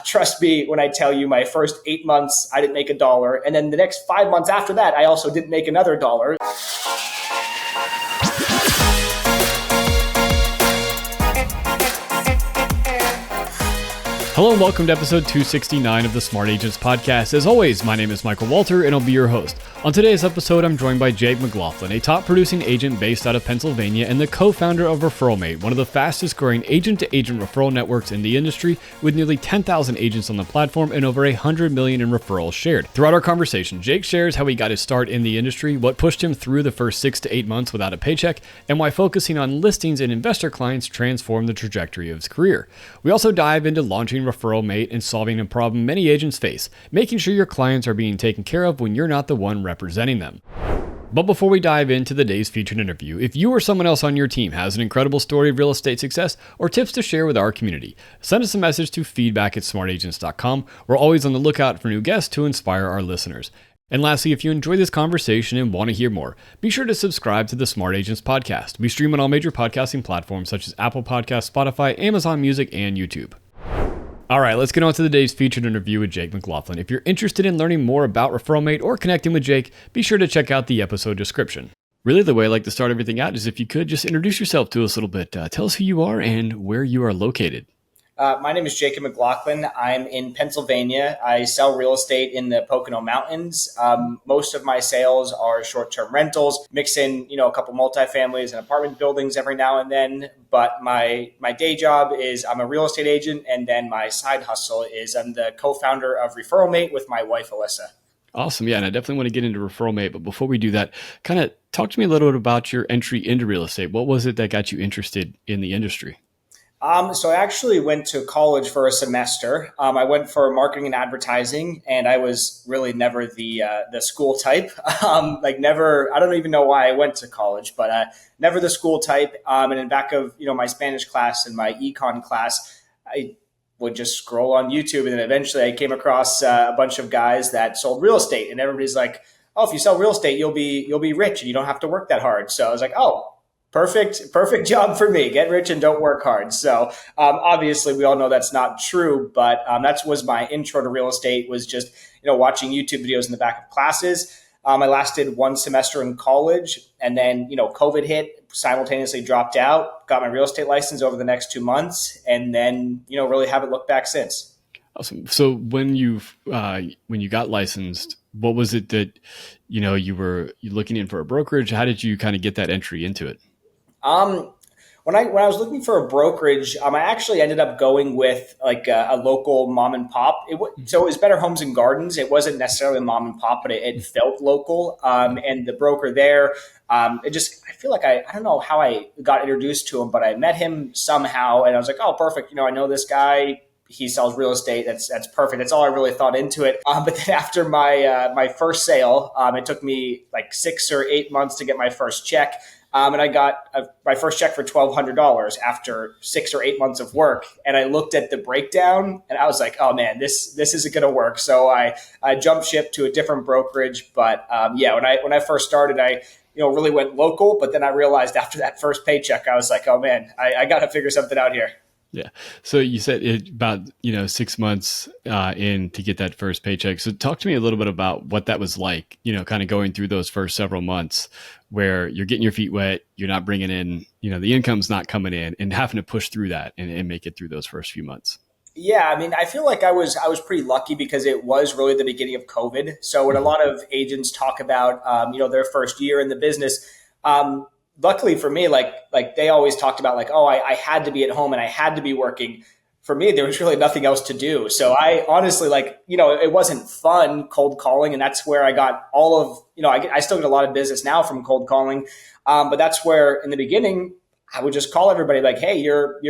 trust me when I tell you my first 8 months, I didn't make $1. And then the next 5 months after that, I also didn't make another $1. Hello and welcome to episode 269 of the Smart Agents Podcast. As always, my name is Michael Walter and I'll be your host. On today's episode, I'm joined by Jake McLaughlin, a top producing agent based out of Pennsylvania and the co-founder of ReferralMate, one of the fastest growing agent-to-agent referral networks in the industry, with nearly 10,000 agents on the platform and over 100 million in referrals shared. Throughout our conversation, Jake shares how he got his start in the industry, what pushed him through the first 6 to 8 months without a paycheck, and why focusing on listings and investor clients transformed the trajectory of his career. We also dive into launching ReferralMate and solving a problem many agents face, making sure your clients are being taken care of when you're not the one representing them. But before we dive into the day's featured interview, if you or someone else on your team has an incredible story of real estate success or tips to share with our community, send us a message to feedback@smartagents.com. We're always on the lookout for new guests to inspire our listeners. And lastly, if you enjoy this conversation and want to hear more, be sure to subscribe to the Smart Agents Podcast. We stream on all major podcasting platforms such as Apple Podcasts, Spotify, Amazon Music, and YouTube. All right, let's get on to the day's featured interview with Jake McLaughlin. If you're interested in learning more about ReferralMate or connecting with Jake, be sure to check out the episode description. Really, the way I like to start everything out is if you could just introduce yourself to us a little bit. Tell us who you are and where you are located. My name is Jake McLaughlin. I'm in Pennsylvania. I sell real estate in the Pocono Mountains. Most of my sales are short-term rentals, mix in, a couple multifamilies and apartment buildings every now and then. But my day job is I'm a real estate agent. And then my side hustle is I'm the co-founder of ReferralMate with my wife, Alyssa. Awesome. Yeah. And I definitely want to get into ReferralMate. But before we do that, kind of talk to me a little bit about your entry into real estate. What was it that got you interested in the industry? So I actually went to college for a semester. I went for marketing and advertising, and I was really never the school type. Never. I don't even know why I went to college, but never the school type. And in back of my Spanish class and my econ class, I would just scroll on YouTube, and then eventually I came across a bunch of guys that sold real estate, and everybody's like, "Oh, if you sell real estate, you'll be rich, and you don't have to work that hard." So I was like, "Oh. Perfect job for me. Get rich and don't work hard." So obviously we all know that's not true, but that was my intro to real estate, was just, watching YouTube videos in the back of classes. I lasted one semester in college, and then, COVID hit, simultaneously dropped out, got my real estate license over the next 2 months, and then, really haven't looked back since. Awesome. So when you got licensed, what was it that, you were looking in for a brokerage? How did you kind of get that entry into it? When I was looking for a brokerage, I actually ended up going with like a local mom and pop. So it was Better Homes and Gardens. It wasn't necessarily a mom and pop, but it felt local. And the broker there, I feel like I don't know how I got introduced to him, but I met him somehow, and I was like, oh, perfect. I know this guy. He sells real estate. That's perfect. That's all I really thought into it. But then after my first sale, it took me like 6 or 8 months to get my first check. And I got my first check for $1,200 after 6 or 8 months of work. And I looked at the breakdown and I was like, oh man, this isn't going to work. So I jumped ship to a different brokerage. But when I first started, I really went local. But then I realized after that first paycheck, I was like, oh man, I got to figure something out here. Yeah. So you said about 6 months in to get that first paycheck. So talk to me a little bit about what that was like, kind of going through those first several months where you're getting your feet wet, you're not bringing in, the income's not coming in, and having to push through that and make it through those first few months. Yeah, I feel like I was pretty lucky because it was really the beginning of COVID. So when a lot of agents talk about their first year in the business, luckily for me, like they always talked about like, oh, I had to be at home and I had to be working. For me, there was really nothing else to do. So I honestly it wasn't fun cold calling. And that's where I got all of, I still get a lot of business now from cold calling. But that's where in the beginning, I would just call everybody like, hey, you're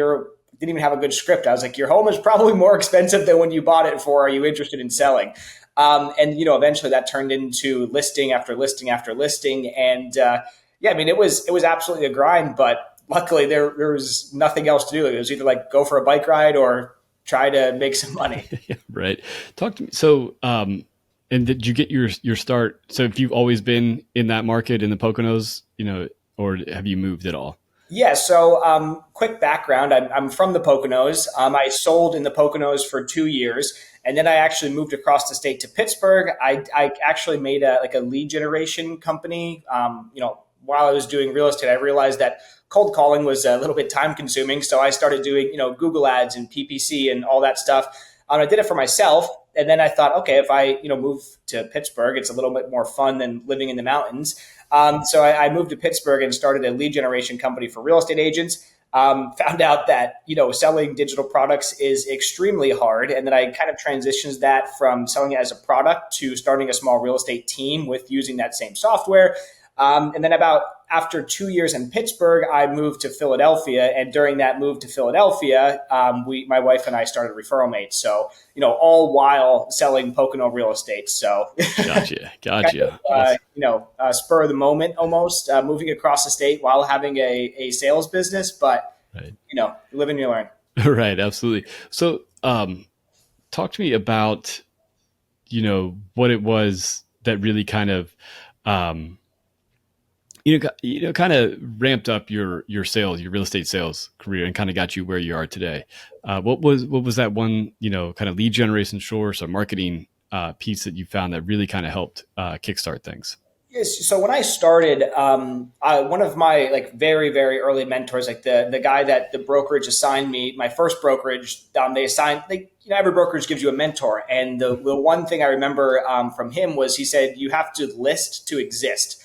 didn't even have a good script. I was like, your home is probably more expensive than when you bought it for. Are you interested in selling? And eventually that turned into listing after listing after listing. And it was absolutely a grind, but luckily there was nothing else to do. It was either like go for a bike ride or try to make some money. Right. Talk to me. So, and did you get your start? So if you've always been in that market in the Poconos, or have you moved at all? Yeah, so quick background. I'm from the Poconos. I sold in the Poconos for 2 years, and then I actually moved across the state to Pittsburgh. I actually made a lead generation company. While I was doing real estate, I realized that cold calling was a little bit time consuming, so I started doing Google ads and PPC and all that stuff. I did it for myself, and then I thought, okay, if I move to Pittsburgh, it's a little bit more fun than living in the mountains. So I moved to Pittsburgh and started a lead generation company for real estate agents. Found out that selling digital products is extremely hard, and then I kind of transitioned that from selling it as a product to starting a small real estate team with using that same software. And then about after 2 years in Pittsburgh, I moved to Philadelphia, and during that move to Philadelphia, my wife and I started ReferralMate. So all while selling Pocono real estate. So Gotcha. kind of, spur of the moment almost, moving across the state while having a sales business. But, Right. You live and you learn. Right. Absolutely. So, talk to me about, what it was that really kind of, um, kind of ramped up your sales, your real estate sales career, and kind of got you where you are today. What was that one, kind of lead generation source or marketing piece that you found that really kind of helped kickstart things? Yes. So when I started, one of my very very early mentors, like the guy that the brokerage assigned me, my first brokerage, every brokerage gives you a mentor, and the one thing I remember from him was he said you have to list to exist.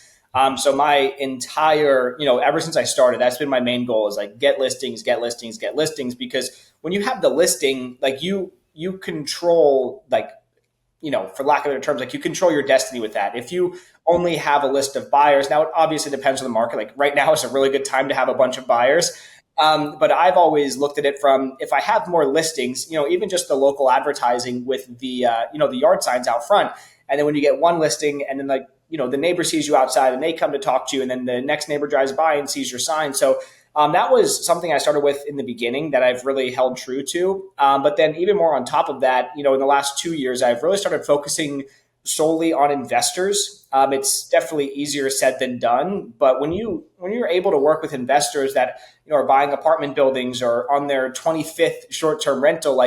So my entire, ever since I started, that's been my main goal is get listings, get listings, get listings, because when you have the listing, you control for lack of better terms, you control your destiny with that. If you only have a list of buyers, now it obviously depends on the market. Like right now is a really good time to have a bunch of buyers. But I've always looked at it from if I have more listings, even just the local advertising with the yard signs out front. And then when you get one listing and then the neighbor sees you outside and they come to talk to you and then the next neighbor drives by and sees your sign. So that was something I started with in the beginning that I've really held true to. But then even more on top of that, in the last 2 years, I've really started focusing solely on investors. It's definitely easier said than done. But when you're able to work with investors that are buying apartment buildings or on their 25th short-term rental,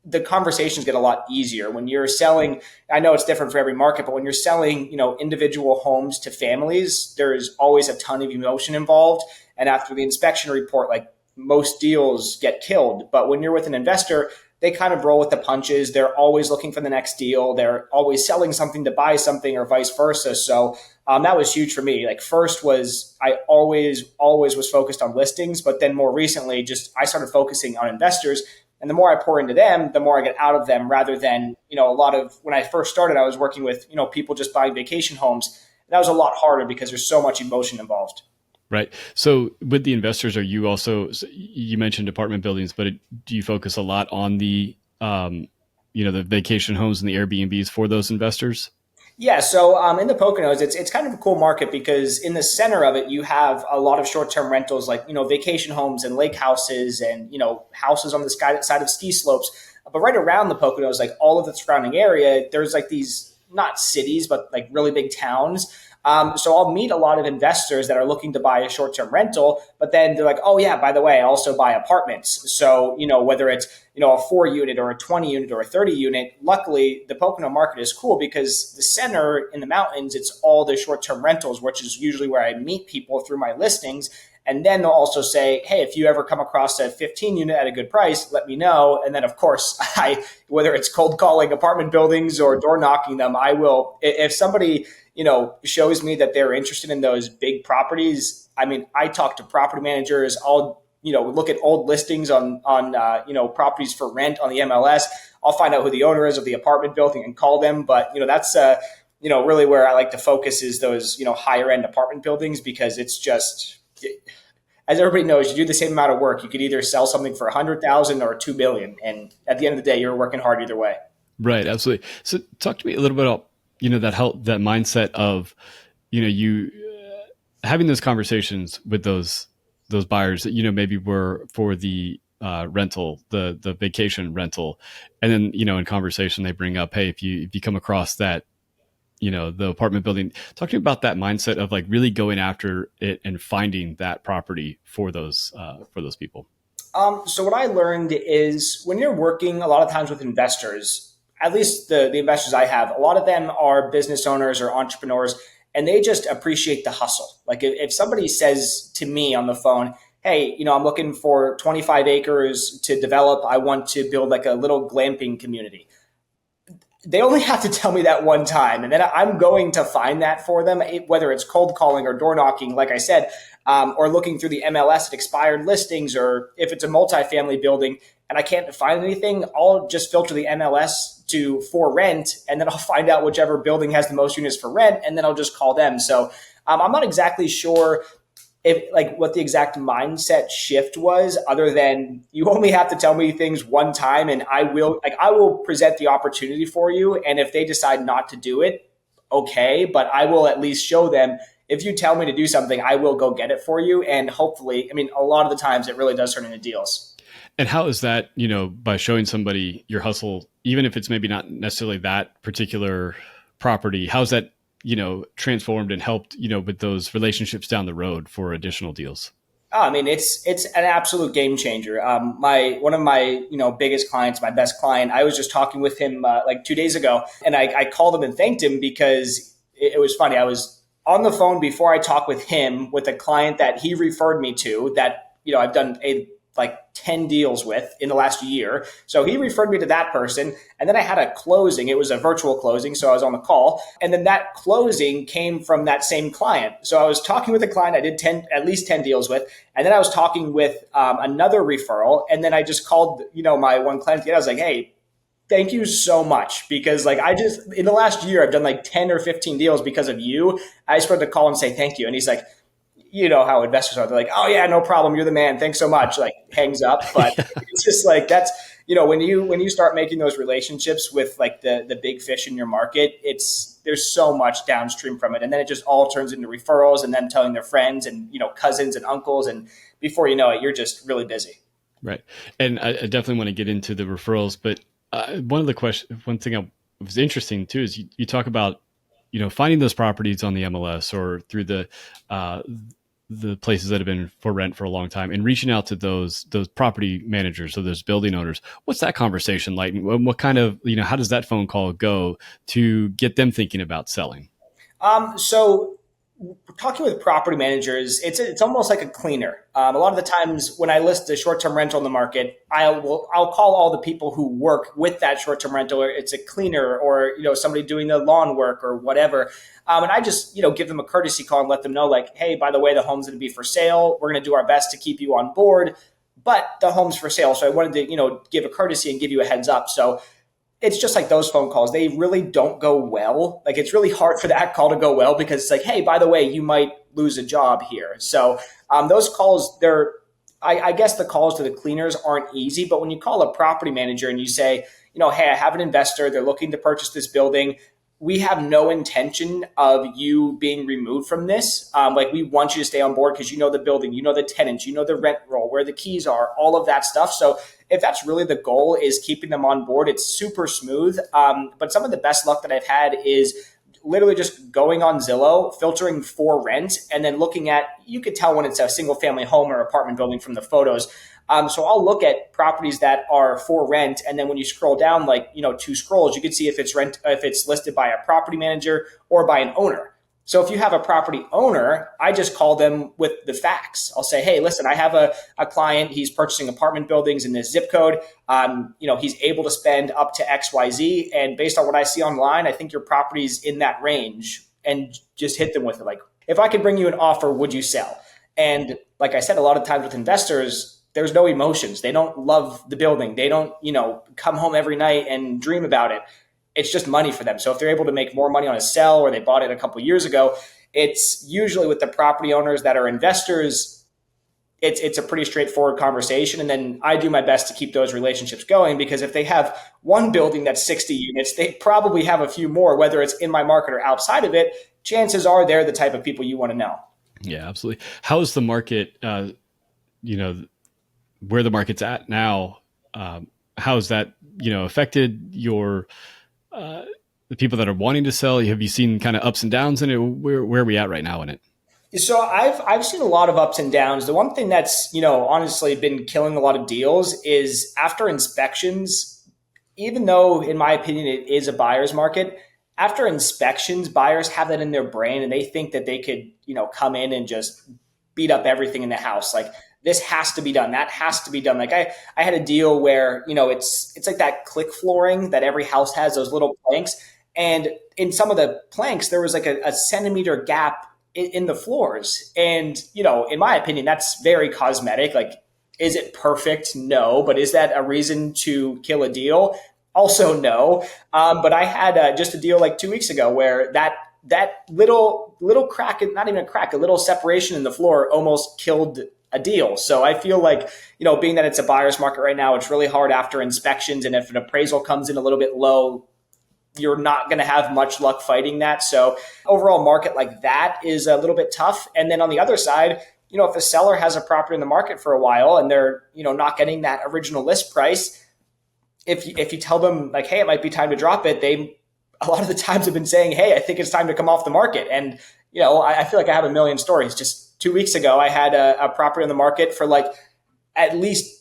the conversations get a lot easier when you're selling. I know it's different for every market, but when you're selling, individual homes to families, there's always a ton of emotion involved. And after the inspection report, most deals get killed. But when you're with an investor, they kind of roll with the punches. They're always looking for the next deal. They're always selling something to buy something or vice versa. So that was huge for me. First was I always was focused on listings, but then more recently, I started focusing on investors. And the more I pour into them, the more I get out of them rather than, a lot of when I first started, I was working with, people just buying vacation homes. That was a lot harder because there's so much emotion involved. Right. So with the investors, are you also, you mentioned apartment buildings, but do you focus a lot on the, the vacation homes and the Airbnbs for those investors? Yeah, so in the Poconos, it's kind of a cool market because in the center of it, you have a lot of short-term rentals like, vacation homes and lake houses and, houses on the side of ski slopes. But right around the Poconos, all of the surrounding area, there's these, not cities, but really big towns. So I'll meet a lot of investors that are looking to buy a short-term rental, but then they're like, oh yeah, by the way, I also buy apartments. So, whether it's, a 4 unit or a 20 unit or a 30 unit, luckily the Pocono market is cool because the center in the mountains, it's all the short-term rentals, which is usually where I meet people through my listings. And then they'll also say, hey, if you ever come across a 15 unit at a good price, let me know. And then, of course, whether it's cold calling apartment buildings or door knocking them, I will. If somebody, shows me that they're interested in those big properties, I talk to property managers. I'll, look at old listings on properties for rent on the MLS. I'll find out who the owner is of the apartment building and call them. But, that's, really where I like to focus is those, higher end apartment buildings because it's just, as everybody knows, you do the same amount of work. You could either sell something for 100,000 or 2 million. And at the end of the day, you're working hard either way. Right. Absolutely. So talk to me a little bit about, that mindset of, you having those conversations with those buyers that, maybe were for the rental, the vacation rental. And then, in conversation, they bring up, hey, if you come across that the apartment building. Talk to me about that mindset of like really going after it and finding that property for those people. So what I learned is when you're working a lot of times with investors, at least the investors I have, a lot of them are business owners or entrepreneurs, and they just appreciate the hustle. Like if somebody says to me on the phone, hey, I'm looking for 25 acres to develop. I want to build like a little glamping community. They only have to tell me that one time, and then I'm going to find that for them, whether it's cold calling or door knocking, like I said, or looking through the MLS at expired listings, or if it's a multifamily building and I can't find anything, I'll just filter the MLS to for rent, and then I'll find out whichever building has the most units for rent, and then I'll just call them. So I'm not exactly sure if like what the exact mindset shift was, other than you only have to tell me things one time and I will present the opportunity for you, and if they decide not to do it, okay, but I will at least show them, if you tell me to do something, I will go get it for you. And hopefully, I mean, a lot of the times it really does turn into deals. And how is that, by showing somebody your hustle, even if it's maybe not necessarily that particular property, how's that, transformed and helped, with those relationships down the road for additional deals? Oh, I mean, it's an absolute game changer. My one of my biggest clients, my best client, I was just talking with him like 2 days ago, and I called him and thanked him because it was funny. I was on the phone before I talked with him with a client that he referred me to, that I've done like 10 deals with in the last year. So he referred me to that person. And then I had a closing. It was a virtual closing. So I was on the call. And then that closing came from that same client. So I was talking with a client I did at least 10 deals with. And then I was talking with another referral. And then I just called, my one client. I was like, hey, thank you so much. Because like in the last year, I've done like 10 or 15 deals because of you. I just wanted to call and say thank you. And he's like, how investors are. They're like, oh yeah, no problem. You're the man. Thanks so much. Like hangs up. But it's just like, that's, when you start making those relationships with like the big fish in your market, there's so much downstream from it. And then it just all turns into referrals and then telling their friends and, cousins and uncles. And before you know it, you're just really busy. Right. And I definitely want to get into the referrals, but one thing I was interesting too, is you talk about, finding those properties on the MLS or through the places that have been for rent for a long time and reaching out to those property managers, so those building owners. What's that conversation like? What kind of, how does that phone call go to get them thinking about selling? So talking with property managers, it's almost like a cleaner. A lot of the times when I list a short-term rental in the market, I'll call all the people who work with that short-term rental, or it's a cleaner, or somebody doing the lawn work or whatever. And I just give them a courtesy call and let them know, like, hey, by the way, the home's going to be for sale. We're going to do our best to keep you on board, but the home's for sale. So I wanted to give a courtesy and give you a heads up. So it's just like those phone calls. They really don't go well. Like it's really hard for that call to go well because it's like, hey, by the way, you might lose a job here. So those calls, I guess the calls to the cleaners aren't easy, but when you call a property manager and you say, hey, I have an investor, they're looking to purchase this building. We have no intention of you being removed from this. Like we want you to stay on board because you know the building, you know the tenants, you know the rent roll, where the keys are, all of that stuff. So if that's really the goal, is keeping them on board, it's super smooth. But some of the best luck that I've had is literally just going on Zillow, filtering for rent, and then looking at, you could tell when it's a single family home or apartment building from the photos. So I'll look at properties that are for rent, and then when you scroll down, like 2 scrolls, you can see if it's listed by a property manager or by an owner. So if you have a property owner, I just call them with the facts. I'll say, hey, listen, I have a client. He's purchasing apartment buildings in this zip code. He's able to spend up to XYZ. And based on what I see online, I think your property's in that range, and just hit them with it. Like, if I could bring you an offer, would you sell? And like I said, a lot of times with investors, there's no emotions. They don't love the building. They don't, come home every night and dream about it. It's just money for them. So if they're able to make more money on a sell, or they bought it a couple of years ago, it's usually with the property owners that are investors. It's a pretty straightforward conversation. And then I do my best to keep those relationships going, because if they have one building that's 60 units, they probably have a few more, whether it's in my market or outside of it. Chances are they're the type of people you want to know. Yeah, absolutely. How's the market, where the market's at now? How's that, affected your the people that are wanting to sell? Have you seen kind of ups and downs in it? Where are we at right now in it? So I've seen a lot of ups and downs. The one thing that's, honestly been killing a lot of deals is after inspections, even though in my opinion it is a buyer's market, after inspections, buyers have that in their brain and they think that they could, come in and just beat up everything in the house. Like this has to be done. That has to be done. Like I had a deal where, it's like that click flooring that every house has, those little planks. And in some of the planks, there was like a centimeter gap in the floors. And, in my opinion, that's very cosmetic. Like, is it perfect? No. But is that a reason to kill a deal? Also, no. But I had just a deal like 2 weeks ago where that little crack, not even a crack, a little separation in the floor almost killed a deal. So I feel like, being that it's a buyer's market right now, it's really hard after inspections. And if an appraisal comes in a little bit low, you're not going to have much luck fighting that. So overall market like that is a little bit tough. And then on the other side, if a seller has a property in the market for a while and they're, not getting that original list price, if you tell them like, hey, it might be time to drop it, they a lot of the times have been saying, hey, I think it's time to come off the market. And, I feel like I have a million stories. Just 2 weeks ago, I had a property in the market for like at least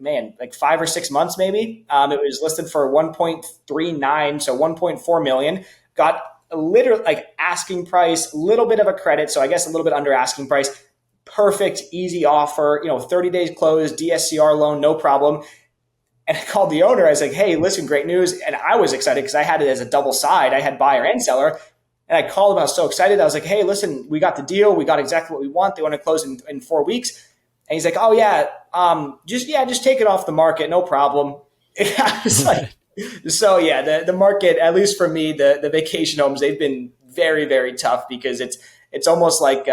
like 5 or 6 months, maybe. It was listed for 1.39, so 1.4 million. Got a literally like asking price, a little bit of a credit, so I guess a little bit under asking price. Perfect, easy offer. 30 days closed, DSCR loan, no problem. And I called the owner. I was like, "Hey, listen, great news!" And I was excited because I had it as a double side. I had buyer and seller. And I called him. I was so excited. I was like, "Hey, listen, we got the deal. We got exactly what we want. They want to close in 4 weeks." And he's like, "Oh yeah, just take it off the market, no problem." I was like, so yeah, the market, at least for me, the vacation homes, they've been very, very tough because it's almost like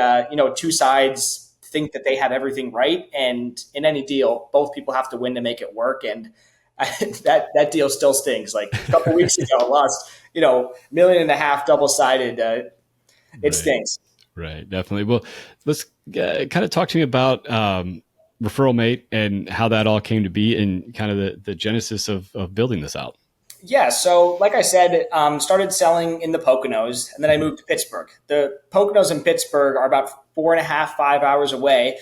two sides think that they have everything right, and in any deal, both people have to win to make it work. And that deal still stings. Like a couple weeks ago, I lost $1.5 million double sided. It stings. Right, definitely. Well, let's kind of talk to me about ReferralMate and how that all came to be and kind of the genesis of building this out. Yeah, so like I said, started selling in the Poconos, and then I moved to Pittsburgh. The Poconos in Pittsburgh are about 4.5, 5 hours away.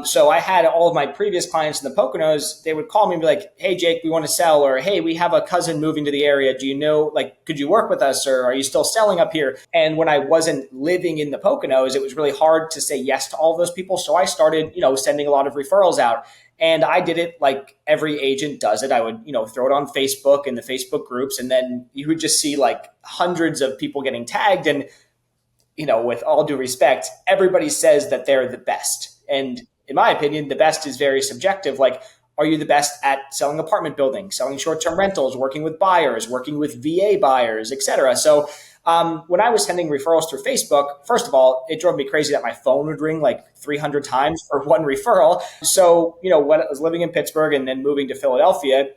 So I had all of my previous clients in the Poconos, they would call me and be like, "Hey, Jake, we want to sell," or "Hey, we have a cousin moving to the area. Do you know, like, could you work with us, or are you still selling up here?" And when I wasn't living in the Poconos, it was really hard to say yes to all of those people. So I started, sending a lot of referrals out. And I did it like every agent does it. I would, throw it on Facebook and the Facebook groups, and then you would just see like hundreds of people getting tagged. And, with all due respect, everybody says that they're the best. And in my opinion, the best is very subjective. Like, are you the best at selling apartment buildings, selling short-term rentals, working with buyers, working with VA buyers, et cetera? So when I was sending referrals through Facebook, first of all, it drove me crazy that my phone would ring like 300 times for one referral. So, when I was living in Pittsburgh and then moving to Philadelphia,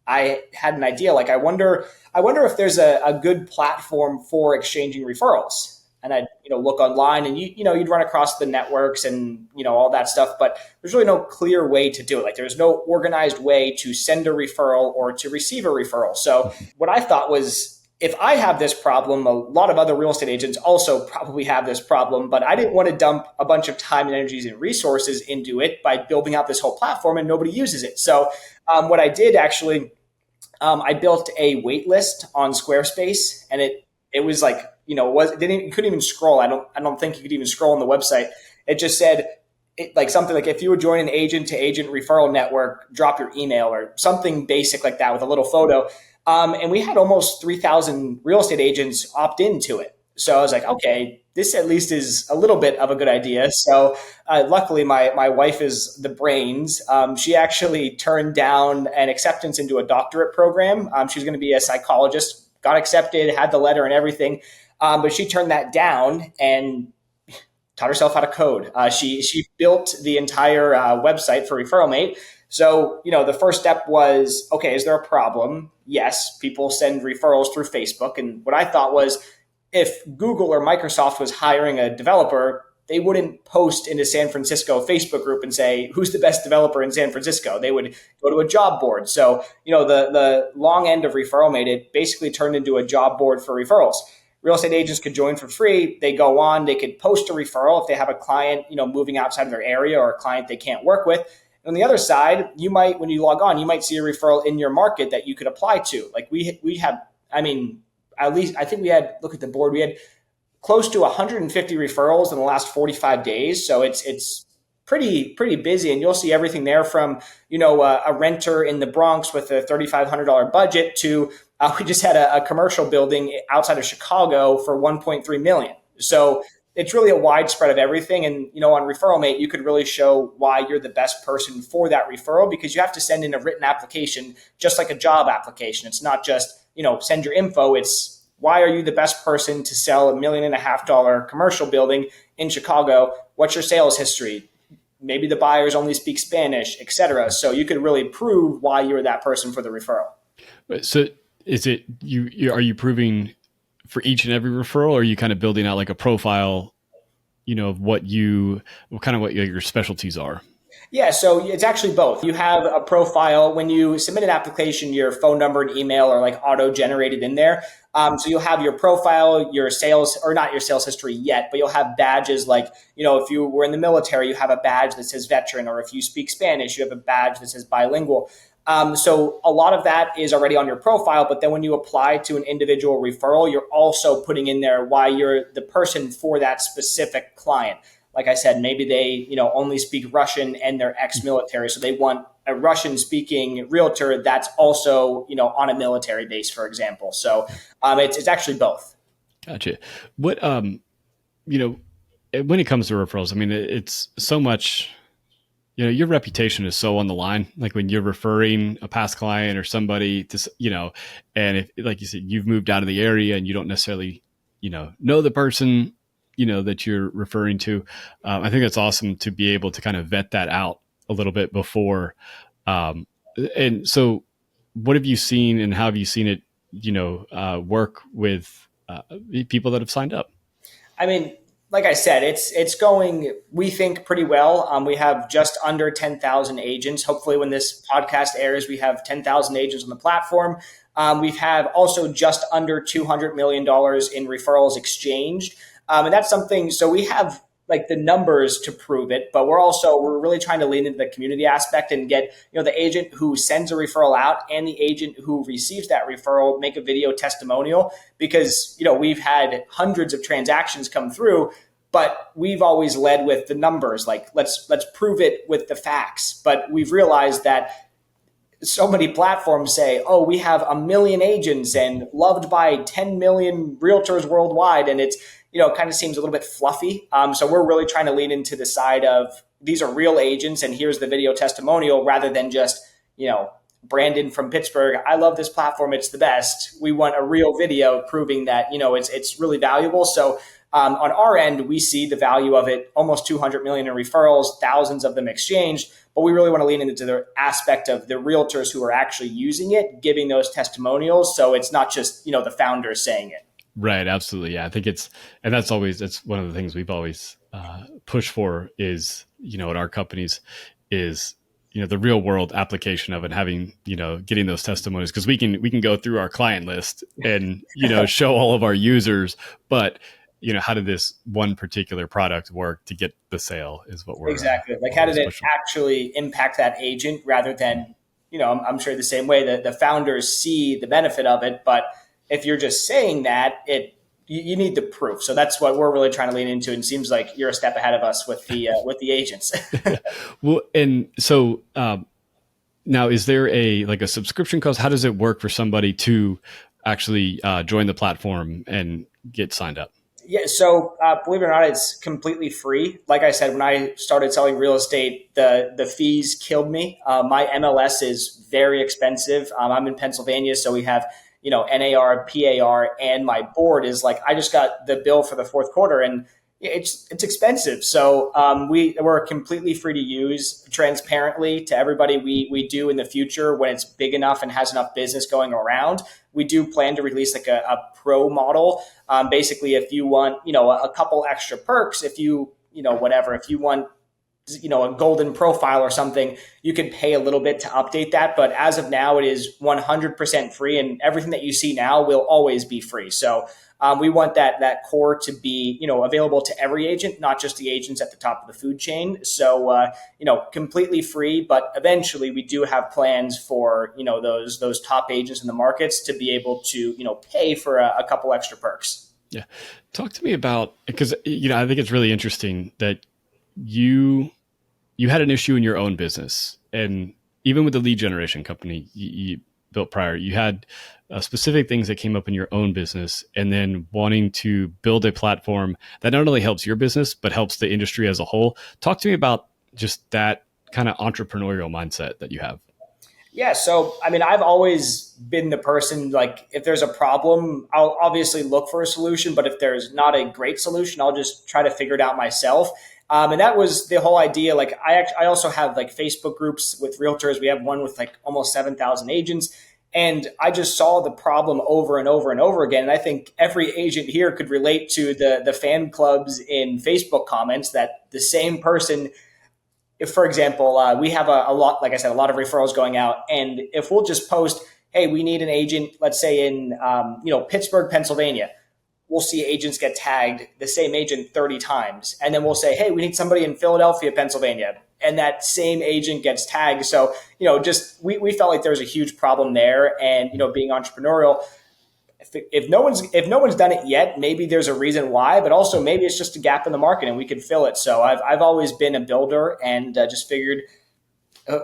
I had an idea. Like, I wonder if there's a good platform for exchanging referrals. And I'd, look online and you'd run across the networks and, all that stuff, but there's really no clear way to do it. Like, there's no organized way to send a referral or to receive a referral. So what I thought was, if I have this problem, a lot of other real estate agents also probably have this problem, but I didn't want to dump a bunch of time and energies and resources into it by building out this whole platform and nobody uses it. So what I did actually, I built a wait list on Squarespace, and it was like, you couldn't even scroll. I don't think you could even scroll on the website. It just said like something like, if you would join an agent to agent referral network, drop your email or something basic like that with a little photo. And we had almost 3,000 real estate agents opt into it. So I was like, okay, this at least is a little bit of a good idea. So luckily, my wife is the brains. She actually turned down an acceptance into a doctorate program. She's going to be a psychologist, got accepted, had the letter and everything. But she turned that down and taught herself how to code. She built the entire website for ReferralMate. So, the first step was, okay, is there a problem? Yes, people send referrals through Facebook. And what I thought was, if Google or Microsoft was hiring a developer, they wouldn't post into San Francisco Facebook group and say, who's the best developer in San Francisco? They would go to a job board. So, the long end of ReferralMate, it basically turned into a job board for referrals. Real estate agents could join for free. They go on, they could post a referral if they have a client, moving outside of their area or a client they can't work with. And on the other side, you might, when you log on, you might see a referral in your market that you could apply to. Like we have, at least I think we had, look at the board, we had close to 150 referrals in the last 45 days. So it's pretty busy, and you'll see everything there from, a renter in the Bronx with a $3,500 budget to we just had a commercial building outside of Chicago for $1.3 million. So it's really a widespread of everything. And, on ReferralMate, you could really show why you're the best person for that referral, because you have to send in a written application, just like a job application. It's not just, send your info. It's why are you the best person to sell $1.5 million commercial building in Chicago? What's your sales history? Maybe the buyers only speak Spanish, et cetera. So you could really prove why you're that person for the referral. So is it, are you proving for each and every referral, or are you kind of building out like a profile, of what your specialties are? Yeah, so it's actually both. You have a profile. When you submit an application, your phone number and email are like auto-generated in there. So you'll have your profile, your sales, or not your sales history yet, but you'll have badges like, if you were in the military, you have a badge that says veteran, or if you speak Spanish, you have a badge that says bilingual. So a lot of that is already on your profile, but then when you apply to an individual referral, you're also putting in there why you're the person for that specific client. Like I said, maybe they, only speak Russian and they're ex-military. So they want a Russian speaking realtor that's also, on a military base, for example. So it's actually both. Gotcha. What, when it comes to referrals, it's so much, your reputation is so on the line. Like when you're referring a past client or somebody to, and if, like you said, you've moved out of the area and you don't necessarily, know the person, that you're referring to. I think that's awesome to be able to kind of vet that out a little bit before. And so what have you seen, and how have you seen it, work with people that have signed up? Like I said, it's going, we think, pretty well. We have just under 10,000 agents. Hopefully when this podcast airs, we have 10,000 agents on the platform. We've have also just under $200 million in referrals exchanged. And that's something, so we have like the numbers to prove it, but we're really trying to lean into the community aspect and get, the agent who sends a referral out and the agent who receives that referral make a video testimonial, because, we've had hundreds of transactions come through, but we've always led with the numbers. Like, let's prove it with the facts. But we've realized that so many platforms say, oh, we have 1 million agents and loved by 10 million realtors worldwide. And it's, kind of seems a little bit fluffy. So we're really trying to lean into the side of these are real agents and here's the video testimonial, rather than just, Brandon from Pittsburgh, I love this platform, it's the best. We want a real video proving that, it's really valuable. So on our end, we see the value of it, almost 200 million in referrals, thousands of them exchanged. But we really want to lean into the aspect of the realtors who are actually using it, giving those testimonials. So it's not just, the founders saying it. Right. Absolutely. Yeah. I think that's one of the things we've always pushed for is, at our companies is, the real world application of it, having, getting those testimonies, because we can go through our client list and, show all of our users, but how did this one particular product work to get the sale is what we're exactly like, how did it actually impact that agent, rather than, I'm sure the same way that the founders see the benefit of it. But if you're just saying that, you need the proof. So that's what we're really trying to lean into. And it seems like you're a step ahead of us with the agents. Well, and so now is there a subscription cost? How does it work for somebody to actually join the platform and get signed up? Yeah. So believe it or not, it's completely free. Like I said, when I started selling real estate, the fees killed me. My MLS is very expensive. I'm in Pennsylvania, so we have NAR, PAR, and my board is like, I just got the bill for the fourth quarter and it's expensive. So we're completely free to use, transparently to everybody. We do in the future, when it's big enough and has enough business going around, we do plan to release like a pro model. Basically, if you want, a couple extra perks, if you whatever, if you want, a golden profile or something, you can pay a little bit to update that. But as of now, it is 100% free, and everything that you see now will always be free. So we want that core to be, available to every agent, not just the agents at the top of the food chain. So, completely free, but eventually we do have plans for, those top agents in the markets to be able to, pay for a couple extra perks. Yeah. Talk to me about, because, I think it's really interesting that you had an issue in your own business, and even with the lead generation company you built prior, you had specific things that came up in your own business, and then wanting to build a platform that not only helps your business but helps the industry as a whole. Talk to me about just that kind of entrepreneurial mindset that you have. Yeah. So, I've always been the person, like, if there's a problem, I'll obviously look for a solution, but if there's not a great solution, I'll just try to figure it out myself. And that was the whole idea. Like, I also have like Facebook groups with realtors. We have one with like almost 7,000 agents. And I just saw the problem over and over and over again. And I think every agent here could relate to the fan clubs in Facebook comments, that the same person, if, for example, we have a lot, like I said, a lot of referrals going out. And if we'll just post, hey, we need an agent, let's say in, Pittsburgh, Pennsylvania, we'll see agents get tagged, the same agent 30 times. And then we'll say, hey, we need somebody in Philadelphia, Pennsylvania. And that same agent gets tagged. So, we felt like there was a huge problem there. And, being entrepreneurial, if no one's done it yet, maybe there's a reason why, but also maybe it's just a gap in the market and we could fill it. So I've always been a builder, and just figured,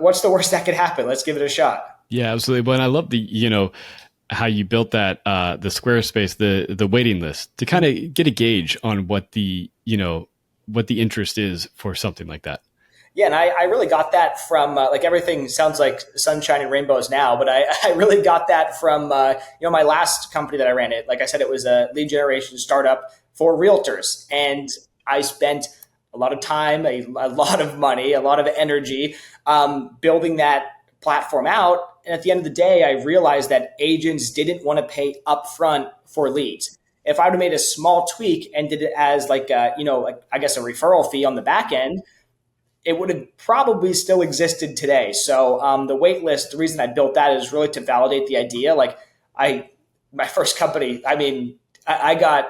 what's the worst that could happen? Let's give it a shot. Yeah, absolutely. But I love the, how you built that, the Squarespace, the waiting list, to kind of get a gauge on what the interest is for something like that. Yeah, and I really got that from, like, everything sounds like sunshine and rainbows now, but I really got that from, my last company that I ran. It, like I said, it was a lead generation startup for realtors. And I spent a lot of time, a lot of money, a lot of energy building that platform out. And at the end of the day, I realized that agents didn't want to pay upfront for leads. If I would have made a small tweak and did it as like a referral fee on the back end, it would have probably still existed today. So the wait list, the reason I built that is really to validate the idea. Like, my first company, I got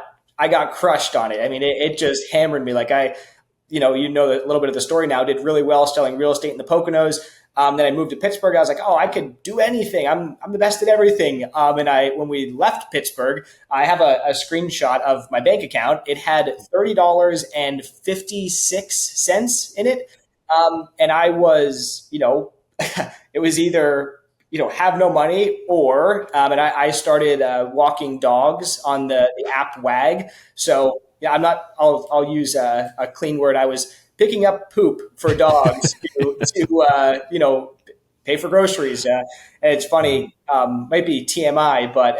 crushed on it. It just hammered me. Like, a little bit of the story now, did really well selling real estate in the Poconos. Then I moved to Pittsburgh. I was like, oh, I could do anything. I'm the best at everything. When we left Pittsburgh, I have a screenshot of my bank account. It had $30.56 in it. And I was, it was either, have no money, or, and I started walking dogs on the app WAG. So yeah, I'll use a clean word. I was picking up poop for dogs to pay for groceries. And it's funny, might be TMI, but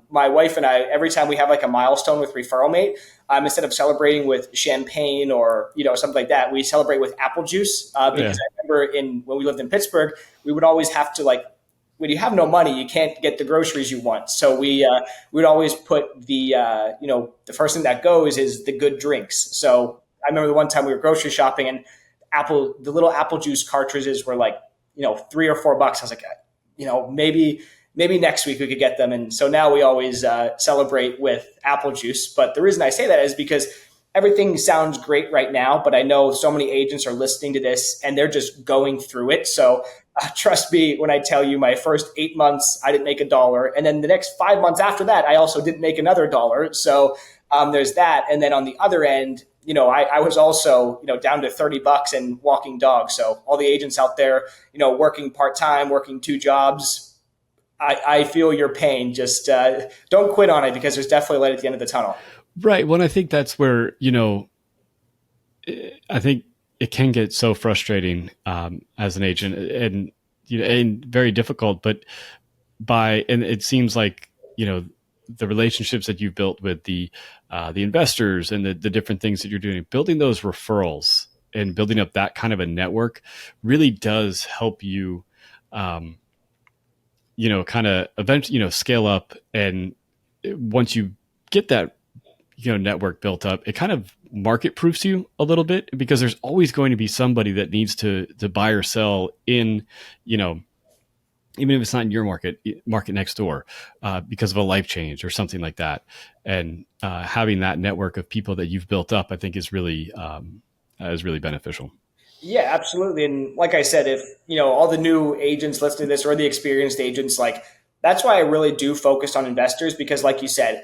my wife and I, every time we have like a milestone with ReferralMate, instead of celebrating with champagne or something like that, we celebrate with apple juice. Because I remember when we lived in Pittsburgh, we would always have to, like, when you have no money, you can't get the groceries you want. So we would always put the first thing that goes is the good drinks. So I remember the one time we were grocery shopping, and the little apple juice cartridges were like, $3 or $4. I was like, maybe next week we could get them. And so now we always celebrate with apple juice. But the reason I say that is because everything sounds great right now, but I know so many agents are listening to this and they're just going through it. So trust me when I tell you, my first 8 months, I didn't make $1. And then the next 5 months after that, I also didn't make another $1. So there's that. And then on the other end, I was also, down to $30 and walking dogs. So all the agents out there, working part-time, working 2 jobs, I feel your pain. Just don't quit on it, because there's definitely light at the end of the tunnel. Right. Well, I think that's where, I think it can get so frustrating as an agent, and very difficult, but and it seems like, the relationships that you've built with the investors and the different things that you're doing, building those referrals and building up that kind of a network really does help you, kind of eventually, scale up. And once you get that, network built up, it kind of market proofs you a little bit, because there's always going to be somebody that needs to buy or sell in, even if it's not in your market next door, because of a life change or something like that. And having that network of people that you've built up, I think is really beneficial. Yeah, absolutely. And like I said, if, all the new agents listening to this or the experienced agents, like that's why I really do focus on investors, because like you said,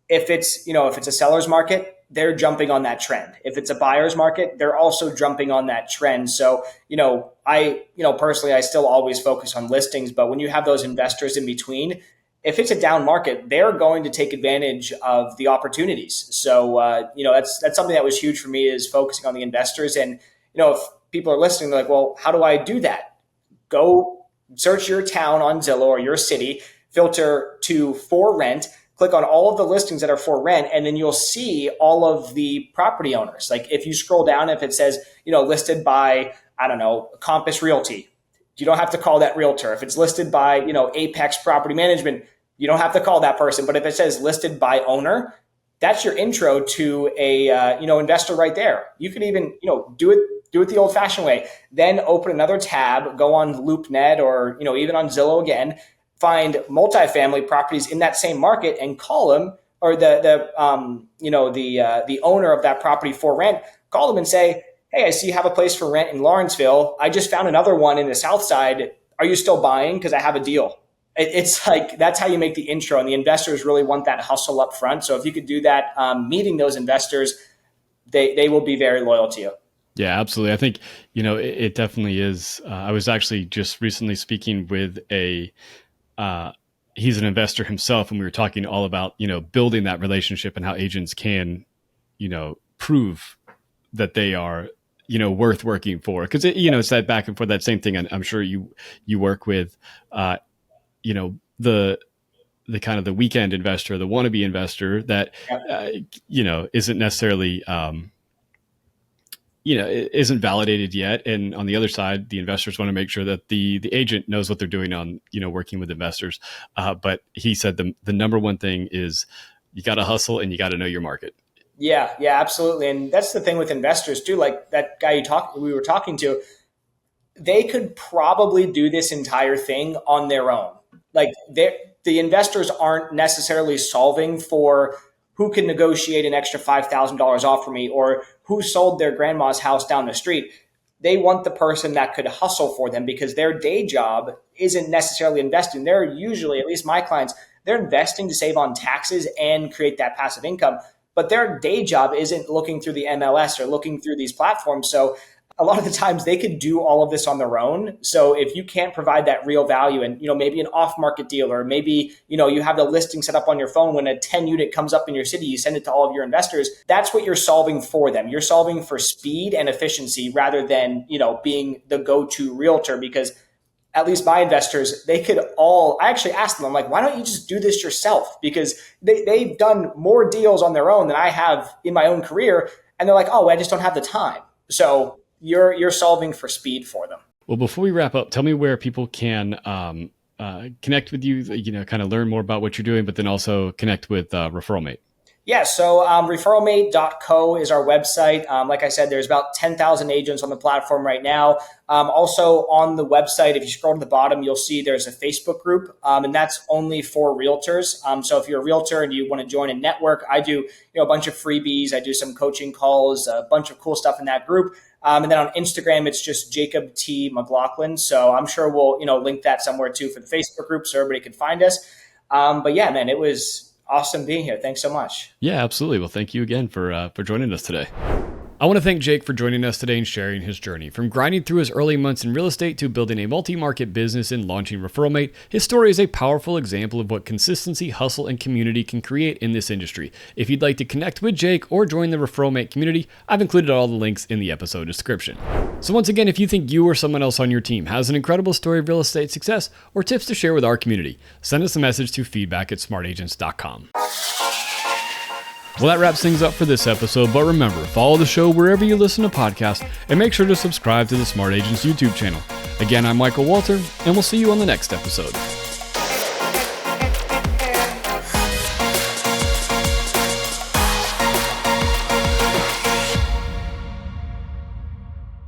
if it's a seller's market, they're jumping on that trend. If it's a buyer's market, they're also jumping on that trend. So, personally, I still always focus on listings, but when you have those investors in between, if it's a down market, they're going to take advantage of the opportunities. So, that's something that was huge for me, is focusing on the investors. And, if people are listening, they're like, well, how do I do that? Go search your town on Zillow or your city, filter to for rent, click on all of the listings that are for rent, and then you'll see all of the property owners. Like if you scroll down, if it says, listed by, I don't know, Compass Realty, you don't have to call that realtor. If it's listed by, Apex Property Management, you don't have to call that person. But if it says listed by owner, that's your intro to a, investor right there. You can even, do it the old fashioned way, then open another tab, go on LoopNet or, even on Zillow again, find multifamily properties in that same market and call them, or the owner of that property for rent, call them and say, hey, I see you have a place for rent in Lawrenceville. I just found another one in the South Side. Are you still buying? Because I have a deal. It's like, that's how you make the intro, and the investors really want that hustle up front. So if you could do that, meeting those investors, they will be very loyal to you. Yeah, absolutely. I think, it definitely is. I was actually just recently speaking with he's an investor himself, and we were talking all about, building that relationship and how agents can, prove that they are, worth working for. Because, it's that back and forth, that same thing. I'm sure you work with, the kind of the weekend investor, the wannabe investor that, isn't necessarily, isn't validated yet. And on the other side, the investors want to make sure that the agent knows what they're doing on, working with investors. But he said the number one thing is you got to hustle and you got to know your market. Yeah, absolutely. And that's the thing with investors too. Like that guy we were talking to, they could probably do this entire thing on their own. Like the investors aren't necessarily solving for who can negotiate an extra $5,000 off for me, or who sold their grandma's house down the street. They want the person that could hustle for them, because their day job isn't necessarily investing. They're usually, at least my clients, they're investing to save on taxes and create that passive income. But their day job isn't looking through the MLS or looking through these platforms. So a lot of the times they could do all of this on their own. So if you can't provide that real value, and maybe an off-market deal, or maybe you have the listing set up on your phone, when a 10 unit comes up in your city, you send it to all of your investors. That's what you're solving for them. You're solving for speed and efficiency rather than being the go-to realtor. Because at least my investors, I actually asked them, I'm like, why don't you just do this yourself? Because they've done more deals on their own than I have in my own career. And they're like, oh, I just don't have the time. So you're solving for speed for them. Well, before we wrap up, tell me where people can connect with you, kind of learn more about what you're doing, but then also connect with ReferralMate. Yeah, so ReferralMate.co is our website. Like I said, there's about 10,000 agents on the platform right now. Also on the website, if you scroll to the bottom, you'll see there's a Facebook group, and that's only for realtors. So if you're a realtor and you want to join a network, I do a bunch of freebies. I do some coaching calls, a bunch of cool stuff in that group. And then on Instagram, it's just Jacob T. McLaughlin. So I'm sure we'll link that somewhere too for the Facebook group so everybody can find us. But yeah, man, it was awesome being here. Thanks so much. Yeah, absolutely. Well, thank you again for joining us today. I want to thank Jake for joining us today and sharing his journey. From grinding through his early months in real estate to building a multi-market business and launching ReferralMate, his story is a powerful example of what consistency, hustle, and community can create in this industry. If you'd like to connect with Jake or join the ReferralMate community, I've included all the links in the episode description. So once again, if you think you or someone else on your team has an incredible story of real estate success or tips to share with our community, send us a message to feedback@smartagents.com. Well, that wraps things up for this episode, but remember, follow the show wherever you listen to podcasts and make sure to subscribe to the Smart Agents YouTube channel. Again, I'm Michael Walter, and we'll see you on the next episode.